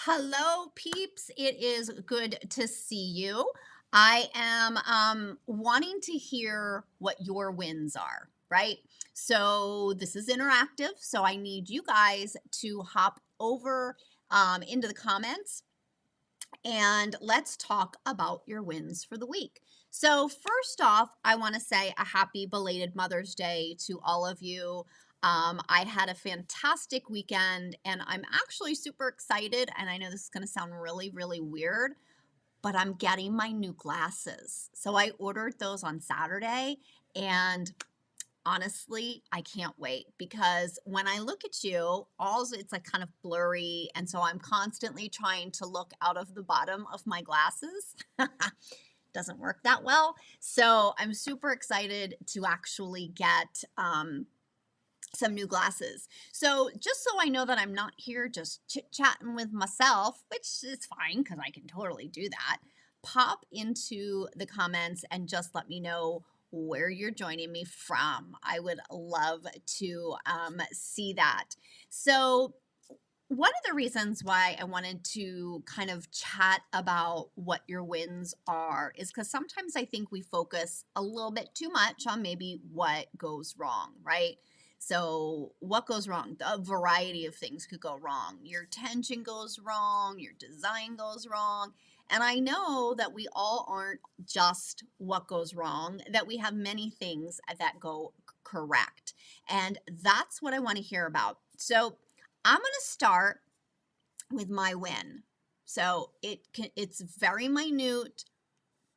Hello, peeps. It is good to see you. I am wanting to hear what your wins are, right? So, this is interactive. So, I need you guys to hop over into the comments and let's talk about your wins for the week. So, first off, I want to say a happy belated Mother's Day to all of you. I had a fantastic weekend and I'm actually super excited. And I know this is going to sound really, really weird, but I'm getting my new glasses. So, I ordered those on Saturday and honestly, I can't wait because when I look at you, it's like kind of blurry. And so I'm constantly trying to look out of the bottom of my glasses. Doesn't work that well. So I'm super excited to actually get some new glasses. So just so I know that I'm not here just chit chatting with myself, which is fine because I can totally do that, pop into the comments and just let me know where you're joining me from. I would love to see that. So, one of the reasons why I wanted to kind of chat about what your wins are is because sometimes I think we focus a little bit too much on maybe what goes wrong, right? So, what goes wrong? A variety of things could go wrong. Your tension goes wrong, your design goes wrong. And I know that we all aren't just what goes wrong, that we have many things that go correct. And that's what I want to hear about. So, I'm going to start with my win. So it's very minute,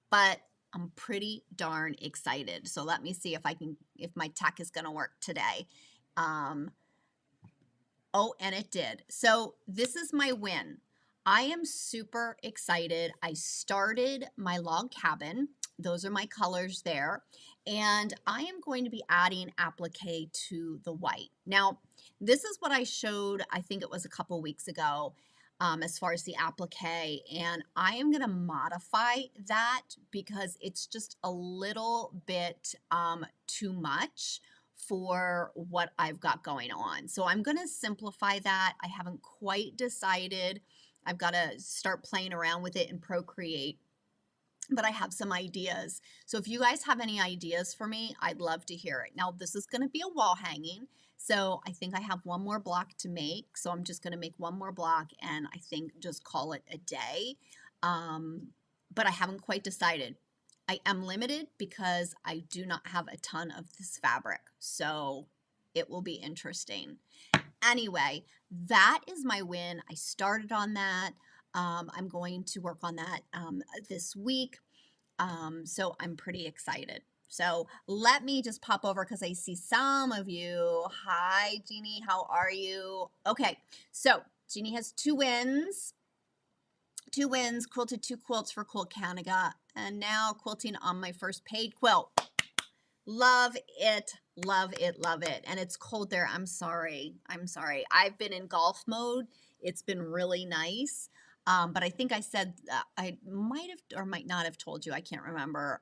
but I'm pretty darn excited. So let me see if my tech is going to work today. Um, oh, and it did. So this is my win. I am super excited. I started my log cabin. Those are my colors there. And I am going to be adding applique to the white. Now, this is what I showed, I think it was a couple weeks ago, as far as the applique. And I am going to modify that because it's just a little bit too much for what I've got going on. So I'm going to simplify that. I haven't quite decided. I've got to start playing around with it in Procreate, but I have some ideas. So if you guys have any ideas for me, I'd love to hear it. Now, this is going to be a wall hanging. So I think I have one more block to make. So I'm just going to make one more block and I think just call it a day. But I haven't quite decided. I am limited because I do not have a ton of this fabric. So it will be interesting. Anyway, that is my win. I started on that. I'm going to work on that this week. So I'm pretty excited. So let me just pop over because I see some of you. Hi, Jeannie. How are you? Okay. So Jeannie has two wins. Two wins, quilted two quilts for Quilt Canada, and now quilting on my first paid quilt. Love it, love it, love it. And it's cold there. I'm sorry. I'm sorry. I've been in golf mode. It's been really nice. But I think I said I might have or might not have told you. I can't remember.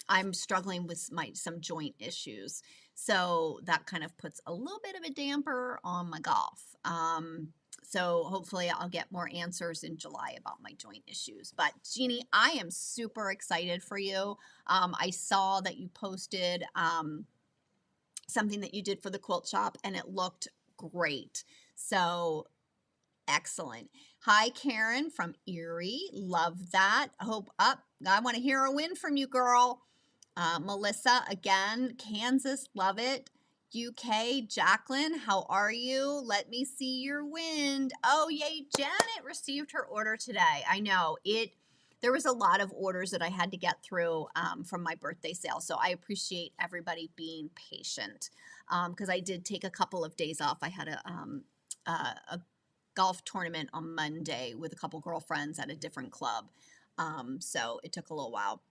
I'm struggling with some joint issues. So that kind of puts a little bit of a damper on my golf. So hopefully I'll get more answers in July about my joint issues. But Jeannie, I am super excited for you. I saw that you posted something that you did for the quilt shop and it looked great. So excellent. Hi, Karen from Erie. Love that. Hope up. I want to hear a win from you, girl. Melissa, again, Kansas, love it. UK, Jacqueline, how are you? Let me see your wind. Oh, yay, Janet received her order today. I know it. There was a lot of orders that I had to get through from my birthday sale, so I appreciate everybody being patient because I did take a couple of days off. I had a golf tournament on Monday with a couple girlfriends at a different club, so it took a little while.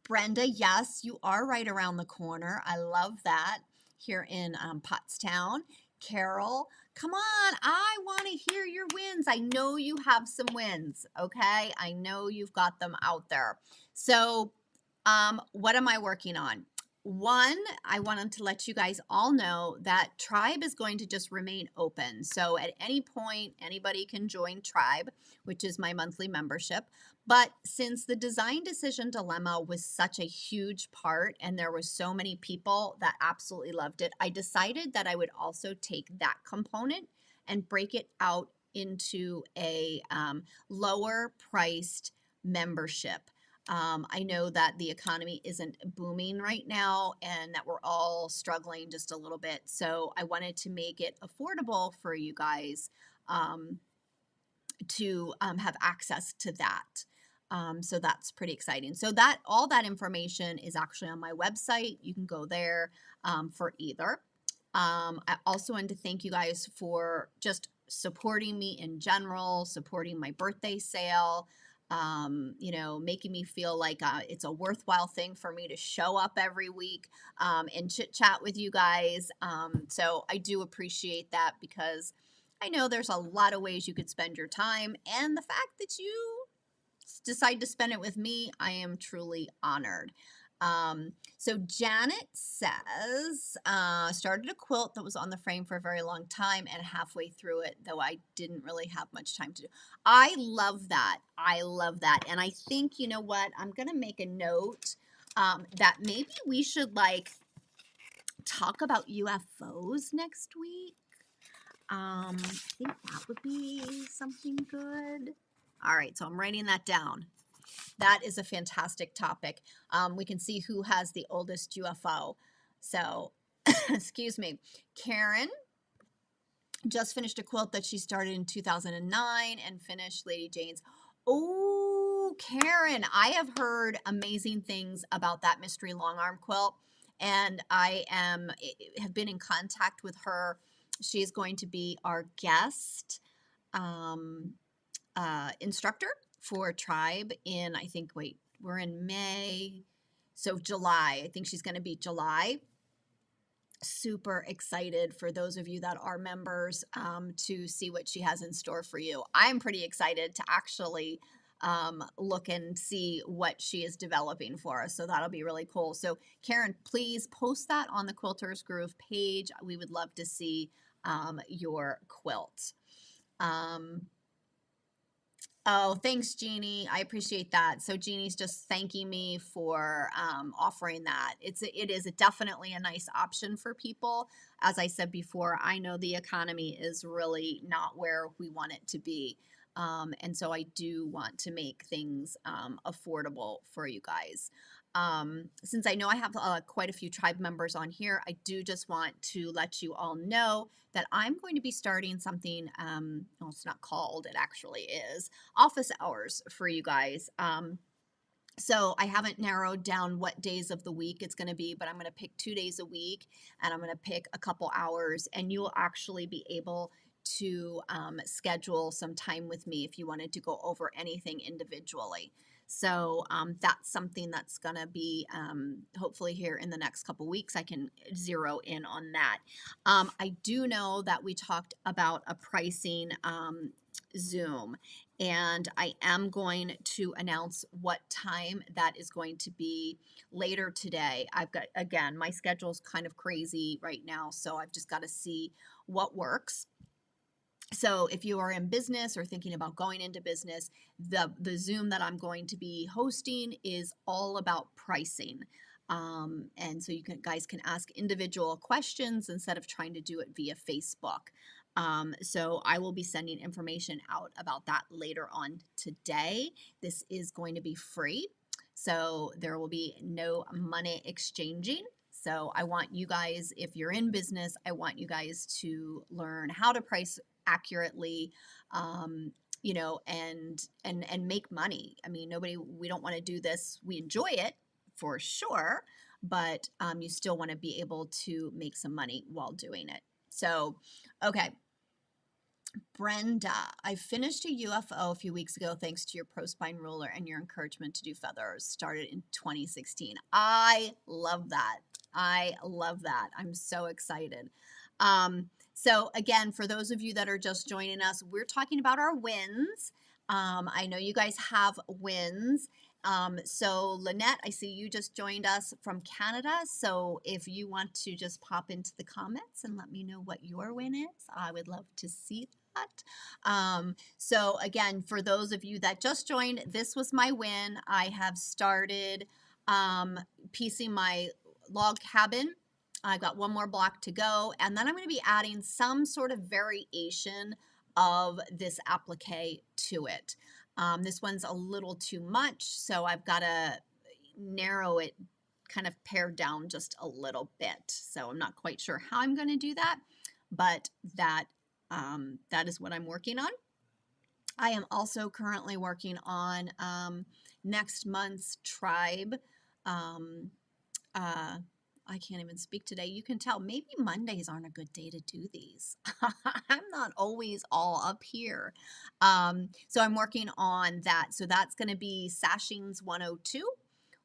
Brenda, yes, you are right around the corner. I love that here in Pottstown. Carol, come on. I want to hear your wins. I know you have some wins, okay? I know you've got them out there. So, what am I working on? one, I wanted to let you guys all know that Tribe is going to just remain open. So at any point, anybody can join Tribe, which is my monthly membership. But since the design decision dilemma was such a huge part and there were so many people that absolutely loved it, I decided that I would also take that component and break it out into a lower priced membership. I know that the economy isn't booming right now and that we're all struggling just a little bit. So I wanted to make it affordable for you guys um, to have access to that. So that's pretty exciting. So that all that information is actually on my website. You can go there for either. I also wanted to thank you guys for just supporting me in general, supporting my birthday sale, making me feel like it's a worthwhile thing for me to show up every week and chit chat with you guys. So I do appreciate that because I know there's a lot of ways you could spend your time, and the fact that you decide to spend it with me, I am truly honored. So Janet says, started a quilt that was on the frame for a very long time and halfway through it, though I didn't really have much time to do. I love that. I love that. And I think, you know what, I'm going to make a note that maybe we should talk about UFOs next week. I think that would be something good. All right, so I'm writing that down. That is a fantastic topic. We can see who has the oldest UFO. So, excuse me. Karen just finished a quilt that she started in 2009 and finished Lady Jane's. Oh, Karen, I have heard amazing things about that mystery long arm quilt, and have been in contact with her. She is going to be our guest um, instructor for Tribe in, I think, wait, we're in May. So July, I think she's going to be July. Super excited for those of you that are members to see what she has in store for you. I'm pretty excited to actually look and see what she is developing for us. So that'll be really cool. So Karen, please post that on the Quilters Groove page. We would love to see your quilt. Oh, thanks, Jeannie. I appreciate that. So Jeannie's just thanking me for offering that. It is definitely a nice option for people. As I said before, I know the economy is really not where we want it to be. And so I do want to make things affordable for you guys. Since I know I have quite a few tribe members on here, I do just want to let you all know that I'm going to be starting something. Well, it's not called, it actually is office hours for you guys. So I haven't narrowed down what days of the week it's going to be, but I'm going to pick 2 days a week and I'm going to pick a couple hours, and you'll actually be able to schedule some time with me if you wanted to go over anything individually. So that's something that's going to be hopefully here in the next couple weeks. I can zero in on that. I do know that we talked about a pricing Zoom, and I am going to announce what time that is going to be later today. I've got, again, my schedule is kind of crazy right now, so I've just got to see what works. So if you are in business or thinking about going into business, the Zoom that I'm going to be hosting is all about pricing. And so guys can ask individual questions instead of trying to do it via Facebook. So I will be sending information out about that later on today. This is going to be free, so there will be no money exchanging. So I want you guys, if you're in business, I want you guys to learn how to price accurately, and make money. I mean, we don't want to do this. We enjoy it for sure, but you still want to be able to make some money while doing it. So, okay. Brenda, I finished a UFO a few weeks ago thanks to your Pro Spine ruler and your encouragement to do feathers. Started in 2016. I love that. I love that. I'm so excited. So again, for those of you that are just joining us, we're talking about our wins. I know you guys have wins, So Lynette, I see you just joined us from Canada. So if you want to just pop into the comments and let me know what your win is, I would love to see that. So again, for those of you that just joined, this was my win. I have started piecing my log cabin. I've got one more block to go, and then I'm going to be adding some sort of variation of this applique to it. This one's a little too much, so I've got to narrow it, kind of pare down just a little bit. So I'm not quite sure how I'm going to do that, but that is what I'm working on. I am also currently working on next month's tribe. Um, uh, I can't even speak today. You can tell maybe Mondays aren't a good day to do these. I'm not always all up here. So I'm working on that. So that's going to be Sashings 102,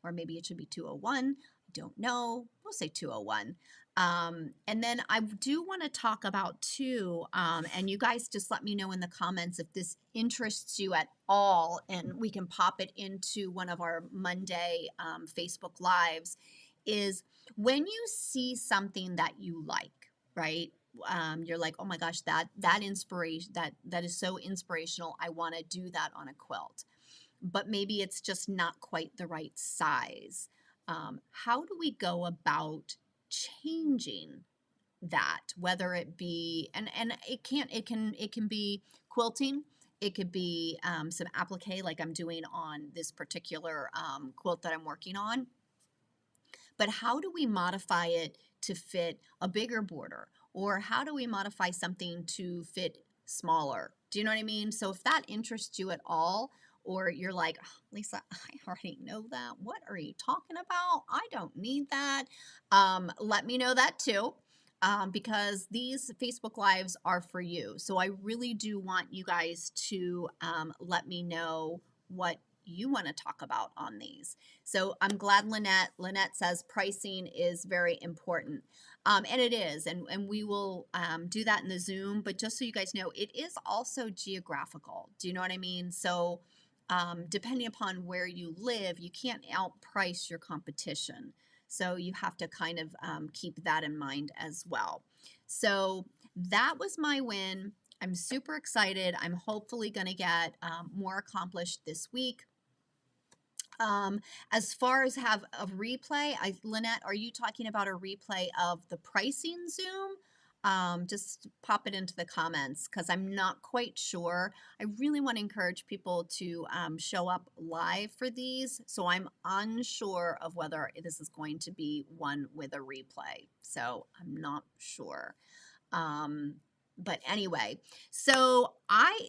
or maybe it should be 201. I don't know. We'll say 201. And then I do want to talk about too, and you guys just let me know in the comments if this interests you at all, and we can pop it into one of our Monday Facebook Lives, is when you see something that you like, right? You're like, oh my gosh, that inspiration, that is so inspirational. I want to do that on a quilt, but maybe it's just not quite the right size. How do we go about changing that? Whether it be, and it can be quilting. It could be some applique like I'm doing on this particular quilt that I'm working on. But how do we modify it to fit a bigger border? Or how do we modify something to fit smaller? Do you know what I mean? So if that interests you at all, or you're like, "Oh, Lisa, I already know that. What are you talking about? I don't need that." Let me know that too. Because these Facebook Lives are for you. So I really do want you guys to let me know what you want to talk about on these. So I'm glad Lynette says pricing is very important. And it is, and we will do that in the Zoom, but just so you guys know, it is also geographical. Do you know what I mean? So depending upon where you live, you can't outprice your competition. So you have to kind of keep that in mind as well. So that was my win. I'm super excited. I'm hopefully going to get more accomplished this week. As far as have a replay, Lynette, are you talking about a replay of the pricing Zoom? Just pop it into the comments because I'm not quite sure. I really want to encourage people to show up live for these. So I'm unsure of whether this is going to be one with a replay. So I'm not sure. But anyway, so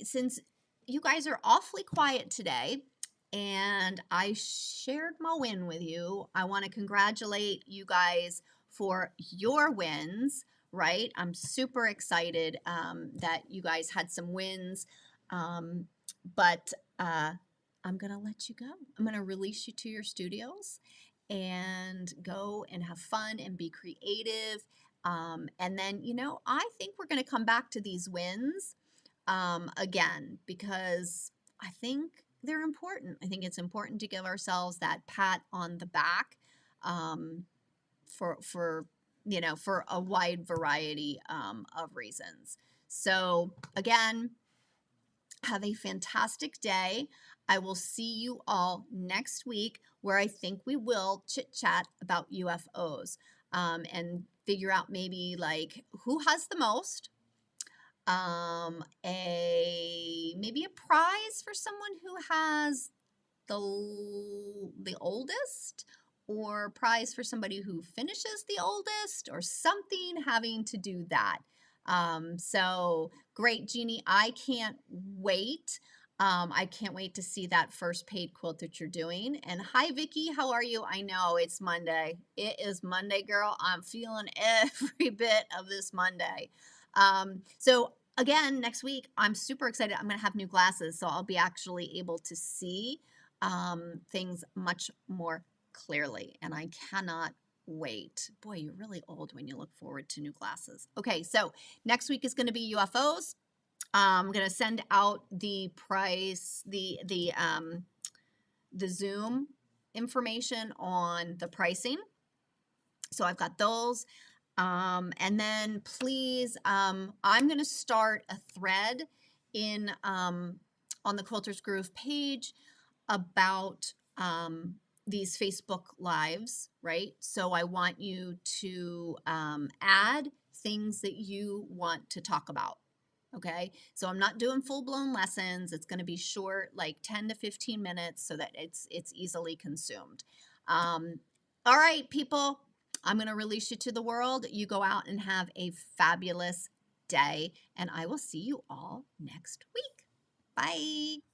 since you guys are awfully quiet today, and I shared my win with you, I want to congratulate you guys for your wins, right? I'm super excited that you guys had some wins, but I'm going to let you go. I'm going to release you to your studios and go and have fun and be creative. And then, I think we're going to come back to these wins again because I think they're important. I think it's important to give ourselves that pat on the back for for a wide variety of reasons. So again, have a fantastic day. I will see you all next week where I think we will chit chat about UFOs and figure out maybe like who has the most, maybe a prize for someone who has the oldest, or prize for somebody who finishes the oldest, or something having to do that. So great, Jeannie. I can't wait. I can't wait to see that first paid quilt that you're doing. And hi, Vicki. How are you? I know it's Monday. It is Monday, girl. I'm feeling every bit of this Monday. So again, next week, I'm super excited. I'm going to have new glasses, so I'll be actually able to see things much more clearly. And I cannot wait. Boy, you're really old when you look forward to new glasses. Okay, so next week is going to be UFOs. I'm going to send out the price, the the Zoom information on the pricing. So I've got those. And then please, I'm going to start a thread in on the Quilters Groove page about these Facebook Lives, right? So I want you to add things that you want to talk about. Okay, so I'm not doing full-blown lessons. It's going to be short, like 10 to 15 minutes, so that it's easily consumed. All right, people, I'm going to release you to the world. You go out and have a fabulous day, and I will see you all next week. Bye.